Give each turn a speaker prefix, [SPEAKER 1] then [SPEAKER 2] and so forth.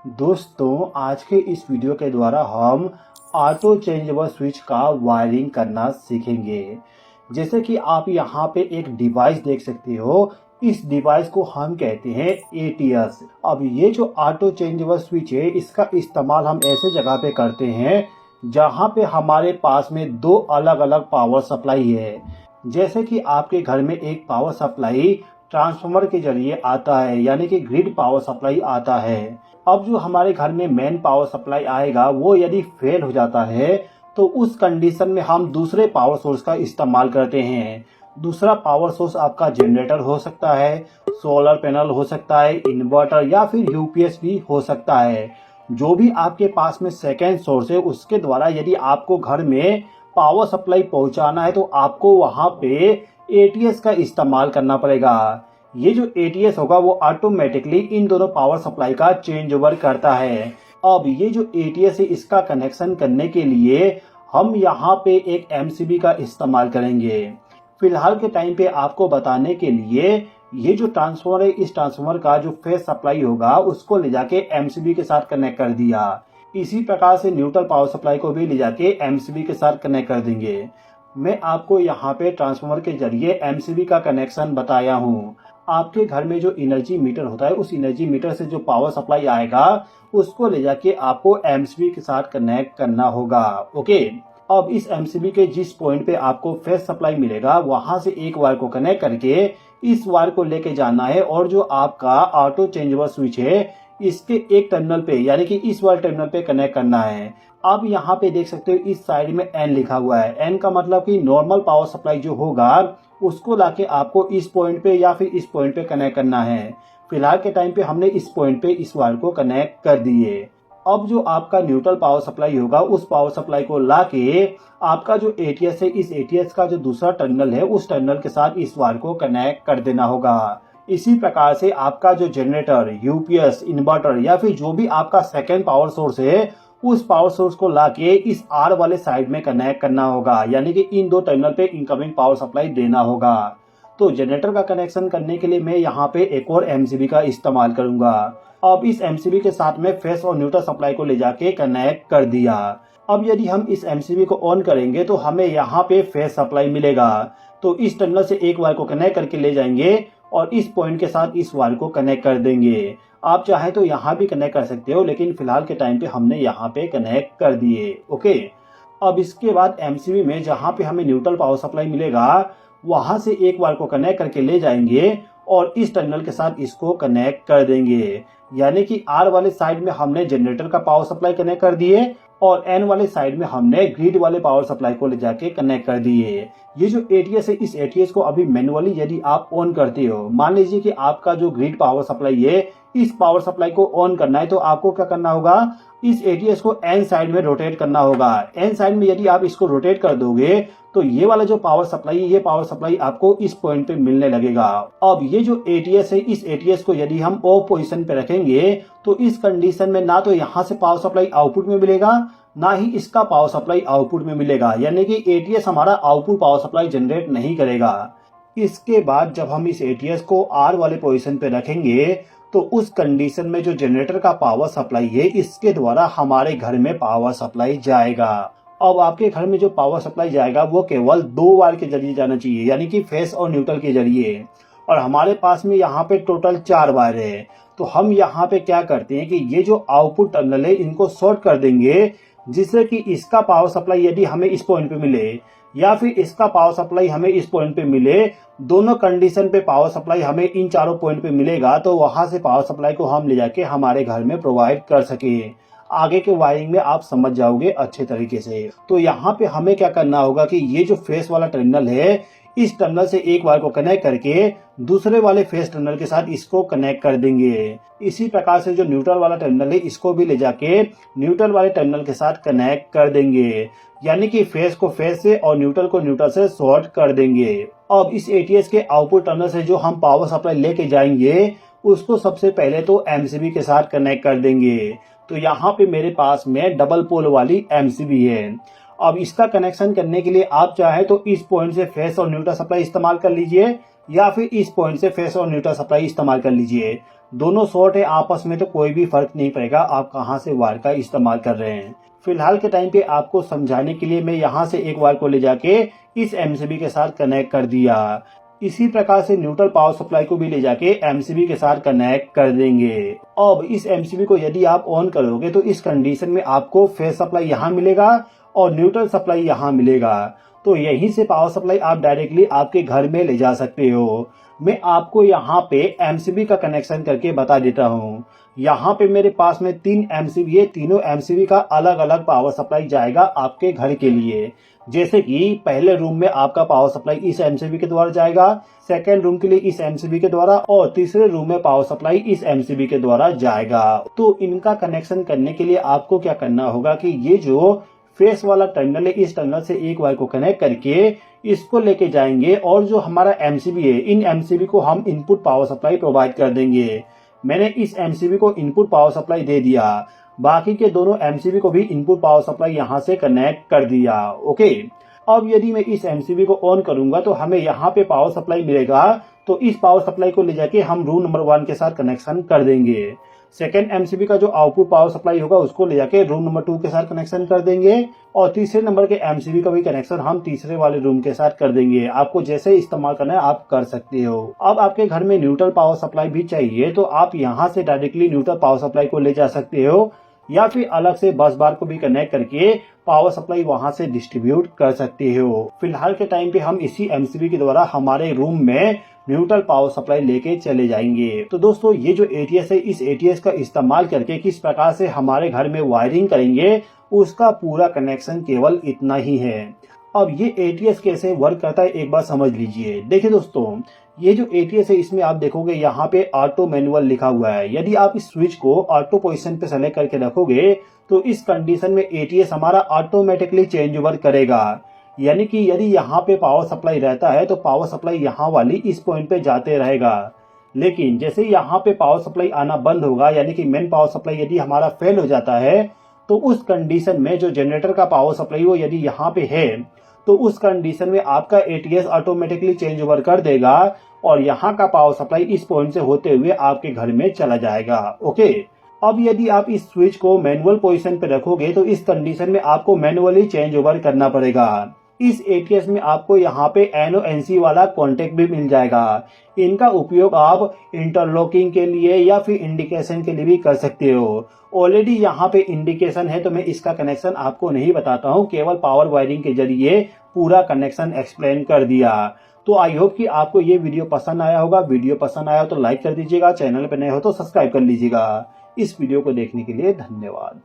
[SPEAKER 1] दोस्तों, आज के इस वीडियो के द्वारा हम ऑटो चेंजेबल स्विच का वायरिंग करना सीखेंगे। जैसे कि आप यहाँ पे एक डिवाइस देख सकते हो। इस डिवाइस को हम कहते हैं एटीएस। अब ये जो ऑटो चेंजेबल स्विच है, इसका इस्तेमाल हम ऐसे जगह पे करते हैं जहाँ पे हमारे पास में दो अलग अलग पावर सप्लाई है। जैसे कि आपके घर में एक पावर सप्लाई ट्रांसफार्मर के जरिए आता है, यानी कि ग्रिड पावर सप्लाई आता है। अब जो हमारे घर में मेन पावर सप्लाई आएगा, वो यदि फेल हो जाता है तो उस कंडीशन में हम दूसरे पावर सोर्स का इस्तेमाल करते हैं। दूसरा पावर सोर्स आपका जनरेटर हो सकता है, सोलर पैनल हो सकता है, इन्वर्टर या फिर यूपीएस भी हो सकता है। जो भी आपके पास में सेकेंड सोर्स है, उसके द्वारा यदि आपको घर में पावर सप्लाई पहुंचाना है तो आपको वहां पे एटीएस का इस्तेमाल करना पड़ेगा। ये जो एटीएस होगा वो ऑटोमेटिकली इन दोनों पावर सप्लाई का चेंज ओवर करता है। अब ये जो एटीएस है, इसका कनेक्शन करने के लिए हम यहाँ पे एक एमसीबी का इस्तेमाल करेंगे। फिलहाल के टाइम पे आपको बताने के लिए ये जो ट्रांसफार्मर है, इस ट्रांसफार्मर का जो फेज सप्लाई होगा उसको ले जाके एमसीबी के साथ कनेक्ट कर दिया। इसी प्रकार से न्यूट्रल पावर सप्लाई को भी ले जाके एमसीबी के साथ कनेक्ट कर देंगे। मैं आपको यहाँ पे ट्रांसफार्मर के जरिए एमसीबी का कनेक्शन बताया हूँ। आपके घर में जो एनर्जी मीटर होता है, उस एनर्जी मीटर से जो पावर सप्लाई आएगा उसको ले जाके आपको एमसीबी के साथ कनेक्ट करना होगा। ओके, अब इस एमसीबी के जिस पॉइंट पे आपको फेज सप्लाई मिलेगा, वहां से एक वायर को कनेक्ट करके इस वायर को लेके जाना है और जो आपका ऑटो चेंजेबल स्विच है, इसके एक टर्मिनल पे, यानी कि इस वाले टर्मिनल पे कनेक्ट करना है। आप यहाँ पे देख सकते हो इस साइड में एन लिखा हुआ है। एन का मतलब कि नॉर्मल पावर सप्लाई जो होगा उसको लाके आपको इस पॉइंट पे या फिर इस पॉइंट पे कनेक्ट करना है। फिलहाल के टाइम पे हमने इस पॉइंट पे इस वायर को कनेक्ट कर दिए। अब जो आपका न्यूट्रल पावर सप्लाई होगा, उस पावर सप्लाई को लाके आपका जो एटीएस है, इस एटीएस का जो दूसरा टर्मिनल है, उस टर्मिनल के साथ इस वायर को कनेक्ट कर देना होगा। इसी प्रकार से आपका जो जनरेटर, यूपीएस, इन्वर्टर या फिर जो भी आपका सेकेंड पावर सोर्स है, उस पावर सोर्स को लाके इस आर वाले साइड में कनेक्ट करना होगा, यानी कि इन दो टर्मिनल पे इनकमिंग पावर सप्लाई देना होगा। तो जनरेटर का कनेक्शन करने के लिए मैं यहाँ पे एक और एमसीबी का इस्तेमाल करूंगा। अब इस एमसीबी के साथ में फेस और न्यूट्रल सप्लाई को ले जाके कनेक्ट कर दिया। अब यदि हम इस एमसीबी को ऑन करेंगे तो हमें यहाँ पे फेस सप्लाई मिलेगा। तो इस टर्मिनल से एक वायर को कनेक्ट करके ले जाएंगे और इस पॉइंट के साथ इस वायर को कनेक्ट कर देंगे। आप चाहे तो यहाँ भी कनेक्ट कर सकते हो, लेकिन फिलहाल के टाइम पे हमने यहाँ पे कनेक्ट कर दिए। ओके, अब इसके बाद एमसीबी में जहाँ पे हमें न्यूट्रल पावर सप्लाई मिलेगा, वहां से एक वायर को कनेक्ट करके ले जाएंगे और इस टर्मिनल के साथ इसको कनेक्ट कर देंगे। यानी कि आर वाले साइड में हमने जनरेटर का पावर सप्लाई कनेक्ट कर दिए और एन वाले साइड में हमने ग्रिड वाले पावर सप्लाई को ले जाके कनेक्ट कर दिए। ये जो एटीएस है, इस एटीएस को अभी मैनुअली यदि आप ऑन करते हो, मान लीजिए कि आपका जो ग्रिड पावर सप्लाई है, इस पावर सप्लाई को ऑन करना है, तो आपको क्या करना होगा, इस एटीएस को एन साइड में रोटेट करना होगा। एन साइड में यदि आप इसको रोटेट कर दोगे तो ये वाला जो पावर सप्लाई है, ये पावर सप्लाई आपको इस पॉइंट पे मिलने लगेगा। अब ये जो एटीएस है, इस एटीएस को यदि हम ऑफ पोजीशन पे रखेंगे तो इस कंडीशन में ना तो यहाँ से पावर सप्लाई आउटपुट में मिलेगा, ना ही इसका पावर सप्लाई आउटपुट में मिलेगा, यानी कि एटीएस हमारा आउटपुट पावर सप्लाई जनरेट नहीं करेगा। इसके बाद जब हम इस एटीएस को आर वाले पोजीशन पे रखेंगे तो उस कंडीशन में जो जनरेटर का पावर सप्लाई है, इसके द्वारा हमारे घर में पावर सप्लाई जाएगा। अब आपके घर में जो पावर सप्लाई जाएगा वो केवल दो वायर के जरिए जाना चाहिए, यानी कि फेस और न्यूट्रल के जरिए। और हमारे पास में यहाँ पे टोटल 4 वायर है। तो हम यहाँ पे क्या करते हैं कि ये जो आउटपुट टर्मिनल है, इनको शॉर्ट कर देंगे, जिससे कि इसका पावर सप्लाई यदि हमें इस पॉइंट पे मिले या फिर इसका पावर सप्लाई हमें इस पॉइंट पे मिले, दोनों कंडीशन पे पावर सप्लाई हमें इन चारों पॉइंट पे मिलेगा, तो वहां से पावर सप्लाई को हम ले जाके हमारे घर में प्रोवाइड कर सके। आगे के वायरिंग में आप समझ जाओगे अच्छे तरीके से। तो यहाँ पे हमें क्या करना होगा कि ये जो फेस वाला टर्मिनल है, इस टर्मिनल से एक वायर को कनेक्ट करके दूसरे वाले फेस टर्मिनल के साथ इसको कनेक्ट कर देंगे। इसी प्रकार से जो न्यूट्रल वाला टर्मिनल है, इसको भी ले जाके न्यूट्रल वाले टर्मिनल के साथ कनेक्ट कर देंगे, यानी कि फेस को फेस से और न्यूट्रल को न्यूट्रल से शॉर्ट कर देंगे। अब इस एटीएस के आउटपुट टर्मिनल से जो हम पावर सप्लाई लेके जाएंगे, उसको सबसे पहले तो एमसीबी के साथ कनेक्ट कर देंगे। तो यहाँ पे मेरे पास में डबल पोल वाली एमसीबी है। अब इसका कनेक्शन करने के लिए आप चाहे तो इस पॉइंट से फेस और न्यूट्रल सप्लाई इस्तेमाल कर लीजिए, या फिर इस पॉइंट से फेस और न्यूट्रल सप्लाई इस्तेमाल कर लीजिए। दोनों शॉर्ट है आपस में तो कोई भी फर्क नहीं पड़ेगा आप कहां से वायर का इस्तेमाल कर रहे हैं। फिलहाल के टाइम पे आपको समझाने के लिए मैं यहाँ से एक वायर को ले जाके इस एमसीबी के साथ कनेक्ट कर दिया। इसी प्रकार से न्यूट्रल पावर सप्लाई को भी ले जाके एमसीबी के साथ कनेक्ट कर देंगे। अब इस एमसीबी को यदि आप ऑन करोगे तो इस कंडीशन में आपको फेस सप्लाई यहाँ मिलेगा और न्यूट्रल सप्लाई यहाँ मिलेगा। तो यहीं से पावर सप्लाई आप डायरेक्टली आपके घर में ले जा सकते हो। मैं आपको यहाँ पे एमसीबी का कनेक्शन करके बता देता हूँ। यहाँ पे मेरे पास में 3 एमसीबी है, तीनों एमसीबी का अलग अलग पावर सप्लाई जाएगा आपके घर के लिए। जैसे कि पहले रूम में आपका पावर सप्लाई इस एमसीबी के द्वारा जाएगा, सेकेंड रूम के लिए इस एमसीबी के द्वारा और तीसरे रूम में पावर सप्लाई इस एमसीबी के द्वारा जाएगा। तो इनका कनेक्शन करने के लिए आपको क्या करना होगा कि ये जो फेस वाला टर्मिनल है इस टर्मिनल से एक वायर को कनेक्ट करके इसको लेके जाएंगे और जो हमारा एमसीबी है इन एमसीबी को हम इनपुट पावर सप्लाई प्रोवाइड कर देंगे। मैंने इस एमसीबी को इनपुट पावर सप्लाई दे दिया, बाकी के दोनों एमसीबी को भी इनपुट पावर सप्लाई यहाँ से कनेक्ट कर दिया। ओके, अब यदि मैं इस एमसीबी को ऑन करूंगा तो हमें यहाँ पे पावर सप्लाई मिलेगा। तो इस पावर सप्लाई को ले जाके हम रूम नंबर 1 के साथ कनेक्शन कर देंगे। सेकेंड एमसीबी का जो आउटपुट पावर सप्लाई होगा उसको ले जाके रूम नंबर 2 के साथ कनेक्शन कर देंगे और तीसरे नंबर के एमसीबी का भी कनेक्शन हम तीसरे वाले रूम के साथ कर देंगे। आपको जैसे इस्तेमाल करना है आप कर सकते हो। अब आपके घर में न्यूट्रल पावर सप्लाई भी चाहिए तो आप यहाँ से डायरेक्टली न्यूट्रल पावर सप्लाई को ले जा सकते हो या फिर अलग से बस बार को भी कनेक्ट करके पावर सप्लाई वहां से डिस्ट्रीब्यूट कर सकते हो। फिलहाल के टाइम पे हम इसी एमसीबी के द्वारा हमारे रूम में न्यूट्रल पावर सप्लाई लेके चले जाएंगे। तो दोस्तों ये जो एटीएस है इस एटीएस का इस्तेमाल करके किस प्रकार से हमारे घर में वायरिंग करेंगे उसका पूरा कनेक्शन केवल इतना ही है। अब ये एटीएस कैसे वर्क करता है एक बार समझ लीजिए। देखिए दोस्तों, ये जो एटीएस है इसमें आप देखोगे यहाँ पे ऑटो मैनुअल लिखा हुआ है। यदि आप इस स्विच को ऑटो पोजीशन पे सेलेक्ट करके रखोगे तो इस कंडीशन में एटीएस हमारा ऑटोमेटिकली चेंज ओवर करेगा। यानी कि यदि यहाँ पे पावर सप्लाई रहता है तो पावर सप्लाई यहाँ वाली इस पॉइंट पे जाते रहेगा। लेकिन जैसे यहाँ पे पावर सप्लाई आना बंद होगा यानी कि मेन पावर सप्लाई यदि हमारा फेल हो जाता है तो उस कंडीशन में जो जनरेटर का पावर सप्लाई वो यदि यहाँ पे है तो उस कंडीशन में आपका एटीएस ऑटोमेटिकली चेंज ओवर कर देगा और यहाँ का पावर सप्लाई इस पॉइंट से होते हुए आपके घर में चला जाएगा। ओके, अब यदि आप इस स्विच को मैनुअल पोजीशन पे रखोगे तो इस कंडीशन में आपको मैनुअली चेंज ओवर करना पड़ेगा। इस एटीएस में आपको यहाँ पे NONC वाला कॉन्टेक्ट भी मिल जाएगा। इनका उपयोग आप इंटरलॉकिंग के लिए या फिर इंडिकेशन के लिए भी कर सकते हो। ऑलरेडी यहाँ पे इंडिकेशन है तो मैं इसका कनेक्शन आपको नहीं बताता हूँ, केवल पावर वायरिंग के जरिए पूरा कनेक्शन एक्सप्लेन कर दिया। तो आई होप कि आपको ये वीडियो पसंद आया होगा। वीडियो पसंद आया तो लाइक कर दीजिएगा, चैनल पर नए हो तो सब्सक्राइब कर लीजिएगा। इस वीडियो को देखने के लिए धन्यवाद।